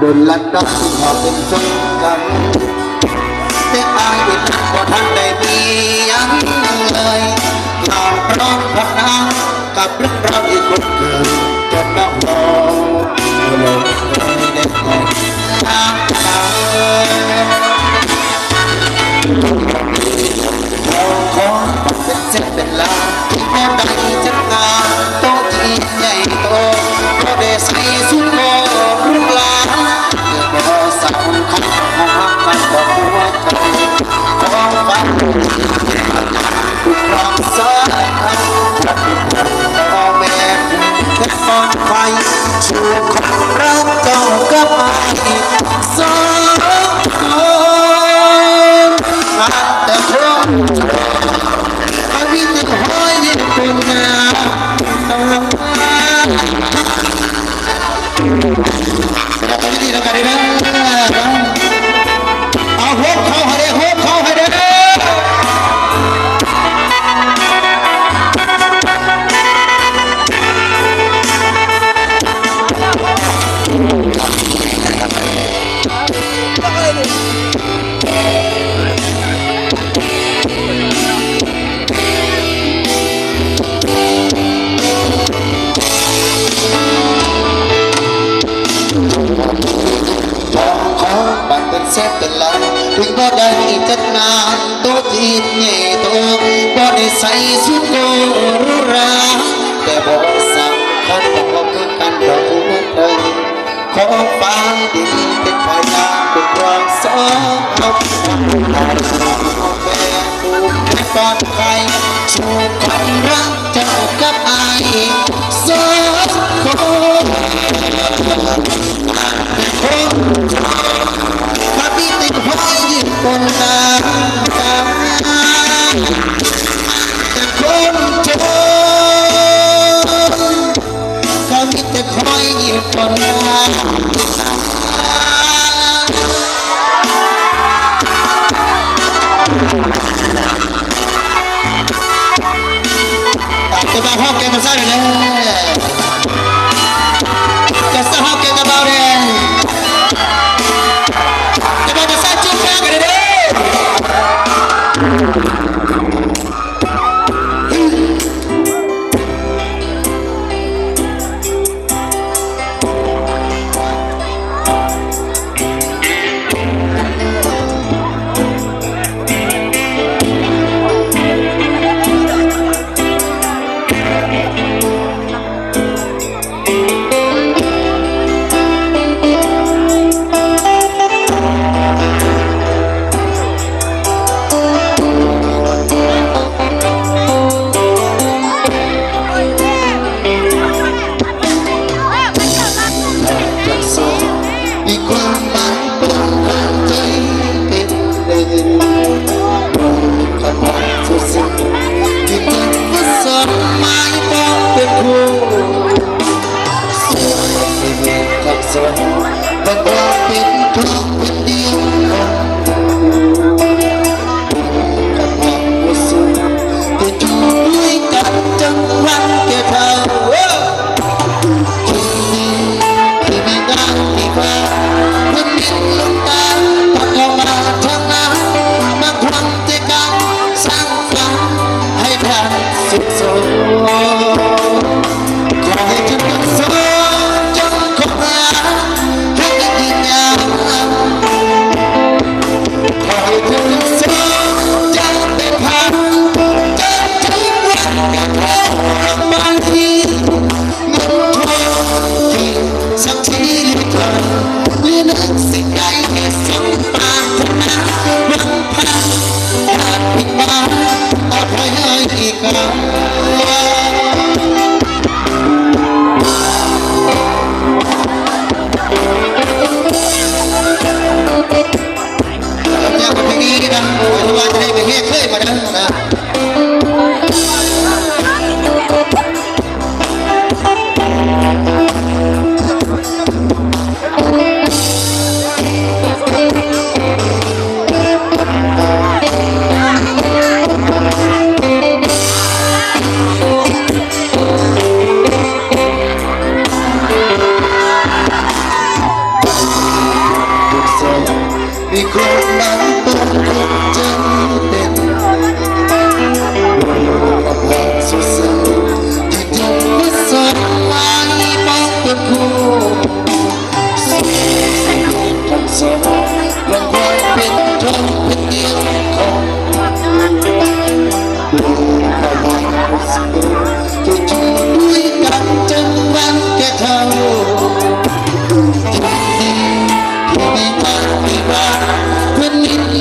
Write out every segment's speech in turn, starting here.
ดนลัดดอกขอเป็นจนกันแต่อายเป็นพอท่านได้มียังเลยลองร้องพักนางกับเรื่องราวอีกคนเกินจนน้องมองเลยเด็กน้องทางทางเราขอเป็นเส้นเป็นลางที่แม่ได้จัดงานโต๊ะที่ใหญ่โตก็ได้ใส่สุดโลรุ่งลาเมื่อสาวขันหามันบอกว่าเธอขอฟังทุกความสำคัญพ่อแม่ทุกคนไฟชูของรักเจ้ากับไอ้สองคนแต่คนอาวิตหอยยิ่งเป็นงามดีแล้วกันนะเอาหัวเข้าให้ได้หัวเข้าให้ได้เสร็จเป็นแล้วถึงบ่ได้จัดงานโต๊ะจีนใหญ่โตบ่ได้ใส่ชุดโกรุราแต่บ่สำคัญต้องคือกันเราหัวใจขอฟ้าดินเป็นพยานเป็นความสองเอาความรักเอาแม่ผูกให้ปลอดภัยชูความรักเจ้ากับไอ้สองคนคนน้ำตาแต่คนจนเขามีแต่คอยหยิบคนน้จะมาห้องแกมาสร้างเลยจะสร้างห้องแกมาเบาเลยจะมาจะสร้างจุดแรกเลยข คนนั้นเป็นคนจำเป็นความสดใสที่เธอไม่สนใจมองเป็นคู่สิ่งที่ทั้งสองลงความเป็นทนเป็นเดียวของที่อยู่ด้วยกันจนวันแก่เท่าที่ดีที่ไม่มาไม่ว่าเพื่อนมิตร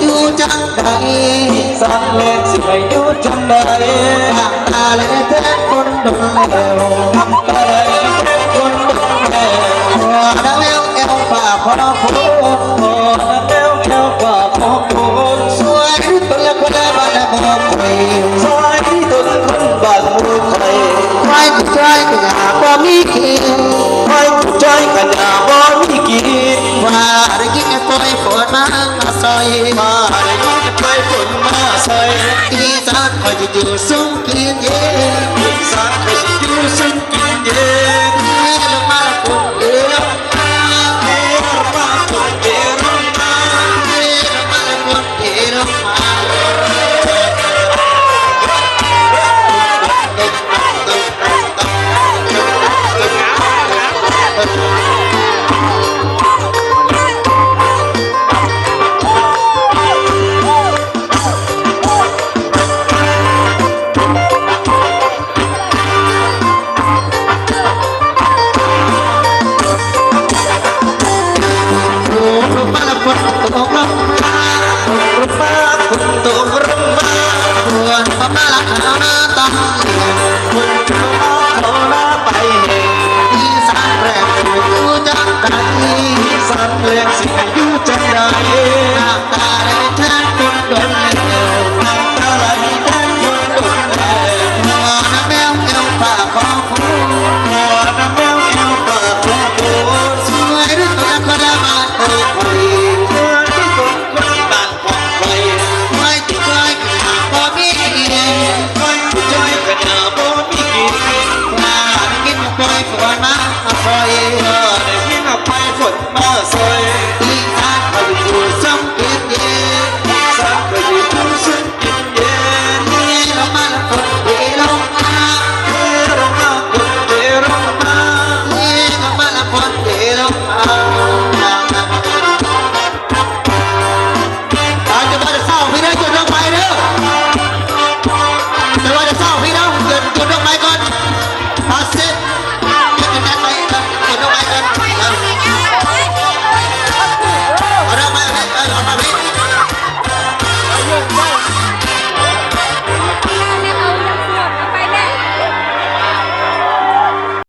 อยู่จังใดสันเล็กสิไปอยู่จังใดทางตาและแท้คนดนแล้วทำตาแค่คนดงแม่หัวดาวเอวป่าพอพูด โอ้นักแล้วแค่กว่าของคุณ สวยตัวละคนละบ้านละบอกไป ซอยตุนคนบ้านมูไทย ไว้ผู้ชายก็อยากบ่มีกิน ให้ผู้ใจกันอย่าบ่มีกินว่าได้ยินปล่อยฝนมาซอยมาได้ยินไปฝนมาใส่ อีสานคอยจะอยู่สูงกินเย็น อีสานก็สิอยู่ซึ่งกินเย็น ลงมาละคนเดียว เมื่อว่าคนเดียวมา ลงมาละคนเดียวมา ลงมาละคนตกลงมา รุมาคุณตกรุมา หัวมาละขาตั้ง คุณมาเขาหน้าไปเห็น อีสานแรกอยู่จังใด อีสานเล็กสิอยู่จังใด ทางตา